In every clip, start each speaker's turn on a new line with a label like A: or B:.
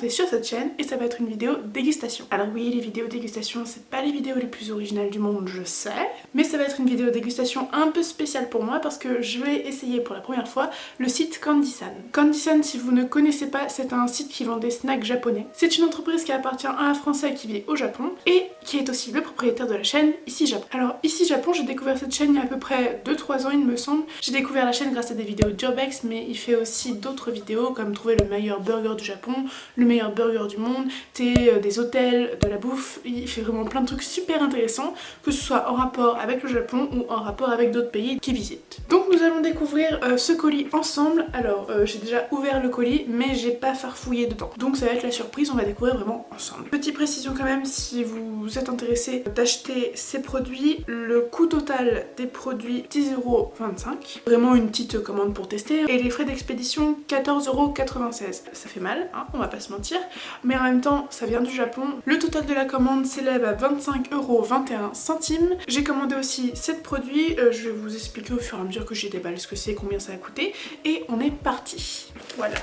A: commencer sur cette chaîne et ça va être une vidéo dégustation. Alors oui, les vidéos dégustation, c'est pas les vidéos les plus originales du monde, je sais, mais ça va être une vidéo dégustation un peu spéciale pour moi parce que je vais essayer pour la première fois le site Candysan. Candysan, si vous ne connaissez pas, c'est un site qui vend des snacks japonais. C'est une entreprise qui appartient à un Français qui vit au Japon et qui est aussi le propriétaire de la chaîne Ici Japon. Alors Ici Japon, j'ai découvert cette chaîne il y a à peu près 2-3 ans il me semble. J'ai découvert la chaîne grâce à des vidéos d'Urbex, mais il fait aussi d'autres vidéos comme trouver le meilleur burger du Japon, le meilleur burger du monde, des hôtels, de la bouffe. Il fait vraiment plein de trucs super intéressants, que ce soit en rapport avec le Japon ou en rapport avec d'autres pays qu'il visite. Donc nous allons découvrir ce colis ensemble. Alors j'ai déjà ouvert le colis mais j'ai pas farfouillé dedans, donc ça va être la surprise, on va découvrir vraiment ensemble. Petite précision quand même, si vous êtes intéressé d'acheter ces produits, le coût total des produits 10,25 €, vraiment une petite commande pour tester, et les frais d'expédition 14,96 €. Ça fait mal, hein, on va pas se mentir, mais en même temps ça vient du Japon. Le total de la commande s'élève à 25,21 €. J'ai commandé aussi 7 produits, je vais vous expliquer au fur et à mesure que j'ai déballé ce que c'est, combien ça a coûté, et on est parti. Voilà.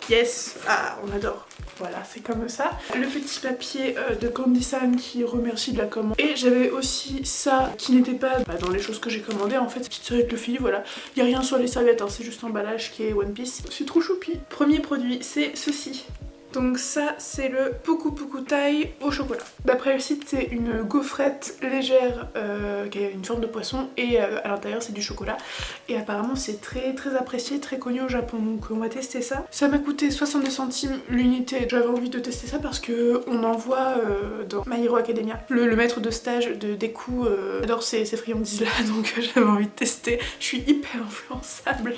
A: Yes, ah on adore. Voilà, c'est comme ça. Le petit papier de Candysan qui remercie de la commande. Et j'avais aussi ça qui n'était pas dans les choses que j'ai commandées. En fait, petite serviette le fil, voilà. Il n'y a rien sur les serviettes, hein, c'est juste l'emballage qui est One Piece. C'est trop choupi. Premier produit, c'est ceci. Donc ça c'est le Puku Puku Tai au chocolat. D'après le site c'est une gaufrette légère qui a une forme de poisson et à l'intérieur c'est du chocolat. Et apparemment c'est très apprécié, très connu au Japon, donc on va tester ça. Ça m'a coûté 62 centimes l'unité. J'avais envie de tester ça parce que on en voit dans My Hero Academia. Le maître de stage de Deku adore ces friandises là, donc j'avais envie de tester. Je suis hyper influençable.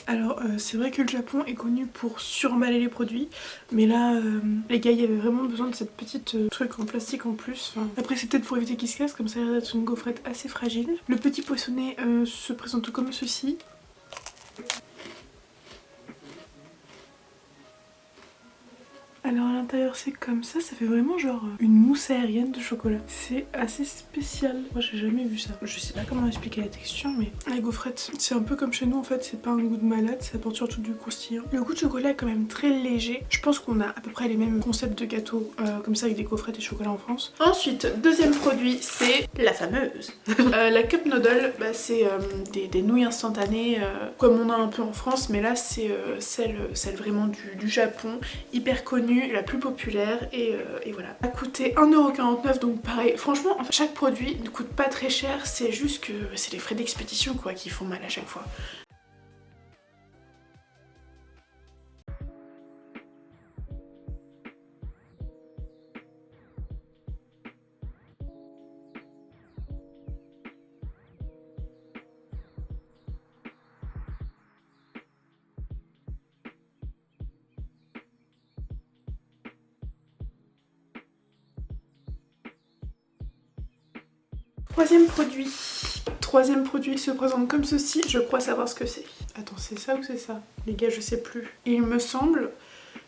A: Alors c'est vrai que le Japon est connu pour suremballer les produits, mais là les gars il y avait vraiment besoin de cette petite truc en plastique en plus. Enfin, après c'est peut-être pour éviter qu'il se casse, comme ça il a l'air d'être une gaufrette assez fragile. Le petit poissonnet se présente comme ceci. Alors à l'intérieur c'est comme ça fait vraiment genre une mousse aérienne de chocolat. C'est assez spécial, moi j'ai jamais vu ça. Je sais pas comment expliquer la texture, mais la gaufrette c'est un peu comme chez nous en fait, c'est pas un goût de malade, ça apporte surtout du croustillant. Le goût de chocolat est quand même très léger. Je pense qu'on a à peu près les mêmes concepts de gâteaux comme ça avec des gaufrettes et chocolat en France. Ensuite, deuxième produit, c'est la fameuse la cup noodle, c'est des nouilles instantanées comme on a un peu en France, mais là c'est celle vraiment du Japon, hyper connue, la plus populaire et voilà. Ça a coûté 1,49 €, donc pareil, franchement en fait, chaque produit ne coûte pas très cher, c'est juste que c'est les frais d'expédition quoi qui font mal à chaque fois. Troisième produit se présente comme ceci, je crois savoir ce que c'est. Attends, c'est ça ou c'est ça? Les gars, je sais plus. Il me semble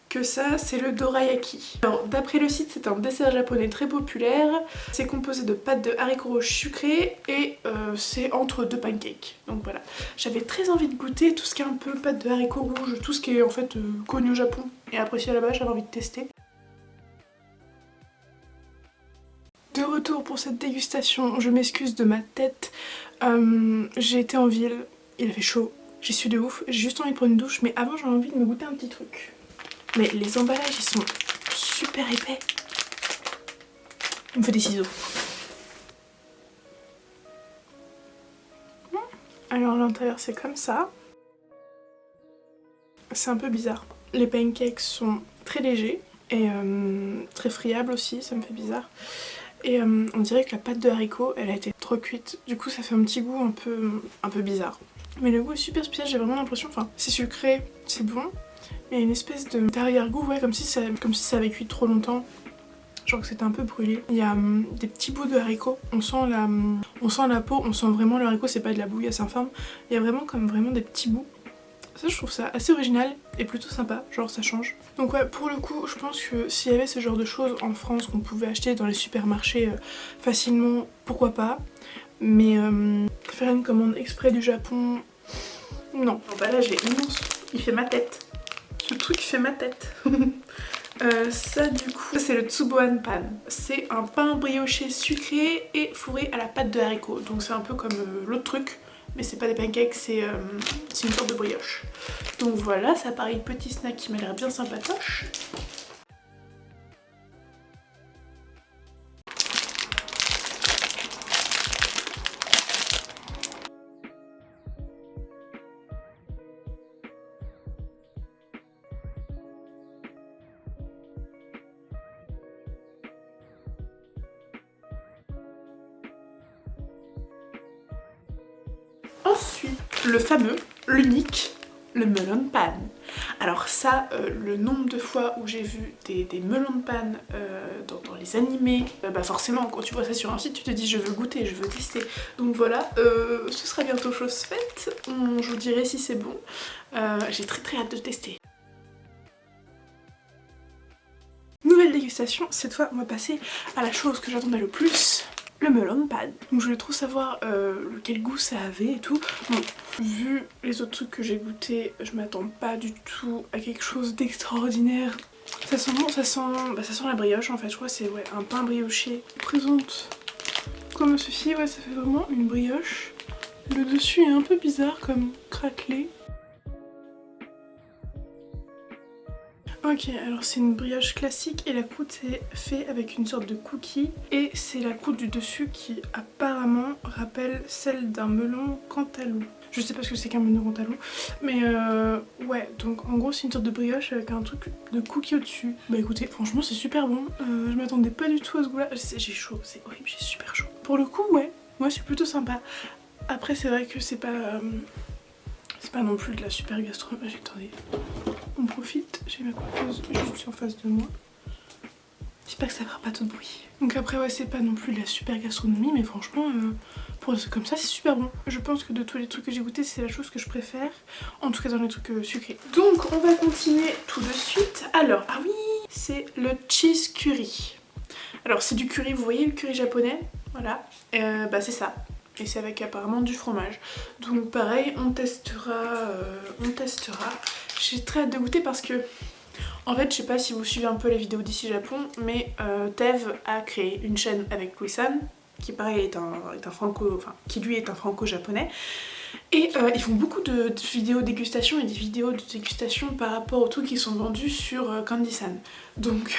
A: que ça, c'est le dorayaki. Alors, d'après le site, c'est un dessert japonais très populaire. C'est composé de pâtes de haricots rouges sucrées et c'est entre deux pancakes. Donc voilà. J'avais très envie de goûter tout ce qui est un peu pâtes de haricots rouges, tout ce qui est en fait connu au Japon et apprécié là-bas, j'avais envie de tester. De retour pour cette dégustation, je m'excuse de ma tête, j'ai été en ville, il a fait chaud, j'ai su de ouf, j'ai juste envie de prendre une douche, mais avant j'ai envie de me goûter un petit truc. Mais les emballages ils sont super épais. Il me faut des ciseaux. Alors à l'intérieur c'est comme ça. C'est un peu bizarre. Les pancakes sont très légers et très friables aussi, ça me fait bizarre. Et on dirait que la pâte de haricot elle a été trop cuite, du coup ça fait un petit goût un peu bizarre. Mais le goût est super spécial, j'ai vraiment l'impression, enfin c'est sucré, c'est bon, mais il y a une espèce d'arrière-goût, ouais, comme si ça avait cuit trop longtemps, genre que c'était un peu brûlé. Il y a des petits bouts de haricot, on sent la peau, on sent vraiment le haricot, c'est pas de la bouillie à Saint-Farm, il y a vraiment des petits bouts. Ça je trouve ça assez original et plutôt sympa, genre ça change. Donc ouais, pour le coup je pense que s'il y avait ce genre de choses en France qu'on pouvait acheter dans les supermarchés facilement, pourquoi pas. mais faire une commande exprès du Japon, non. L'emballage est immense, il fait ma tête. Ce truc fait ma tête. Ça du coup, c'est le Tsubohan Pan. C'est un pain brioché sucré et fourré à la pâte de haricot. Donc c'est un peu comme l'autre truc, mais c'est pas des pancakes, c'est une sorte de brioche. Donc voilà, ça pareil, petit snack qui m'a l'air bien sympatoche. Ensuite, le fameux, l'unique, le melon pan. Alors ça, le nombre de fois où j'ai vu des melon pan dans les animés, bah forcément quand tu vois ça sur un site tu te dis je veux goûter, je veux tester. Donc voilà, ce sera bientôt chose faite, je vous dirai si c'est bon. J'ai très hâte de tester. Nouvelle dégustation, cette fois on va passer à la chose que j'attendais le plus, le melon pan. Donc je voulais trop savoir quel goût ça avait et tout. Bon, vu les autres trucs que j'ai goûté, je m'attends pas du tout à quelque chose d'extraordinaire. Ça sent bon, ça sent la brioche en fait, je crois que c'est un pain brioché qui présente comme ceci, ouais ça fait vraiment une brioche. Le dessus est un peu bizarre comme craquelé. Ok, alors c'est une brioche classique et la croûte est faite avec une sorte de cookie et c'est la croûte du dessus qui apparemment rappelle celle d'un melon cantalou. Je sais pas ce que c'est qu'un melon cantalou, mais ouais, donc en gros c'est une sorte de brioche avec un truc de cookie au-dessus. Bah écoutez, franchement c'est super bon, je m'attendais pas du tout à ce goût là, j'ai chaud, c'est horrible, j'ai super chaud. Pour le coup ouais, moi c'est plutôt sympa. Après c'est vrai que c'est pas non plus de la super gastronomie. Attendez, on profite, j'ai ma coiffeuse juste en face de moi. J'espère que ça fera pas trop de bruit. Donc après ouais, c'est pas non plus de la super gastronomie, mais franchement pour des trucs comme ça c'est super bon. Je pense que de tous les trucs que j'ai goûté c'est la chose que je préfère, en tout cas dans les trucs sucrés. Donc on va continuer tout de suite. Alors ah oui, c'est le cheese curry. Alors c'est du curry, vous voyez le curry japonais, voilà, bah c'est ça. Et c'est avec apparemment du fromage. Donc pareil, on testera. J'ai très hâte de goûter parce que, en fait, je sais pas si vous suivez un peu les vidéos d'ici Japon, mais Tev a créé une chaîne avec Louis-san, qui pareil est un franco-japonais. Et ils font beaucoup de vidéos dégustation et des vidéos de dégustation par rapport aux trucs qui sont vendus sur Candy-san. Donc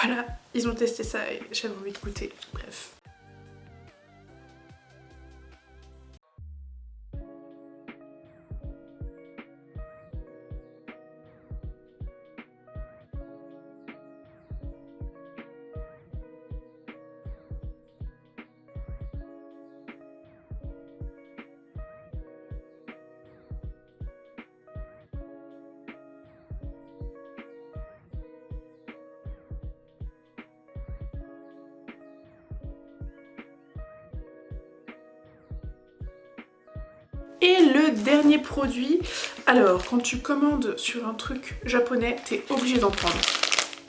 A: voilà, ils ont testé ça et j'avais envie de goûter. Bref. Et le dernier produit, alors quand tu commandes sur un truc japonais, t'es obligé d'en prendre.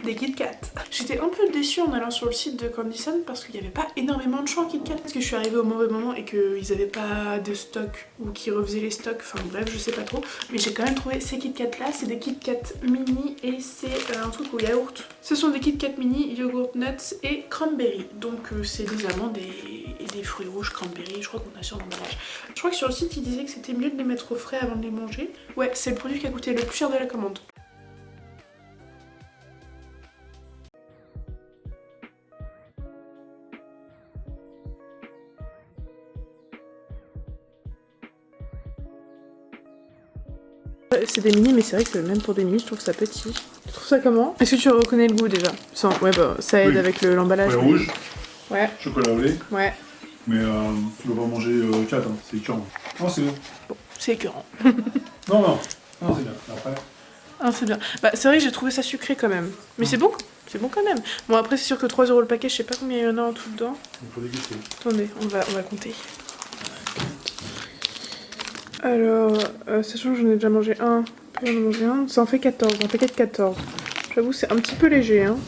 A: Des Kit Kat. J'étais un peu déçue en allant sur le site de Candy-san parce qu'il n'y avait pas énormément de choix en Kit Kat. Parce que je suis arrivée au mauvais moment et qu'ils n'avaient pas de stock ou qu'ils refaisaient les stocks, enfin bref, je sais pas trop. Mais j'ai quand même trouvé ces Kit Kat là, c'est des Kit Kat mini et c'est un truc au yaourt. Ce sont des Kit Kat mini, yogurt nuts et cranberry. Donc c'est des amandes et des fruits rouges cranberry, je crois qu'on a sur l'emballage. Je crois que sur le site ils disaient que c'était mieux de les mettre au frais avant de les manger. Ouais, c'est le produit qui a coûté le plus cher de la commande. C'est des mini, mais c'est vrai que même pour des mini, je trouve ça petit. Tu trouves ça comment? Est-ce que tu reconnais le goût déjà? Ouais, bah ça aide avec l'emballage.
B: Ouais, rouge.
A: Ouais.
B: Chocolat au lait.
A: Ouais.
B: Mais tu dois pas manger 4, hein. C'est écœurant. Non, c'est bien.
A: Bon, c'est écœurant.
B: non, c'est bien. Après.
A: Ah, c'est bien. Bah, c'est vrai que j'ai trouvé ça sucré quand même. Mais c'est bon quand même. Bon, après, c'est sûr que 3 € le paquet, je sais pas combien il y en a en tout dedans.
B: Il faut déguster.
A: Attendez, on va compter. Alors, sachant que j'en ai déjà mangé un, puis j'en ai mangé un, ça en fait 14, un paquet de 14. J'avoue, c'est un petit peu léger, hein.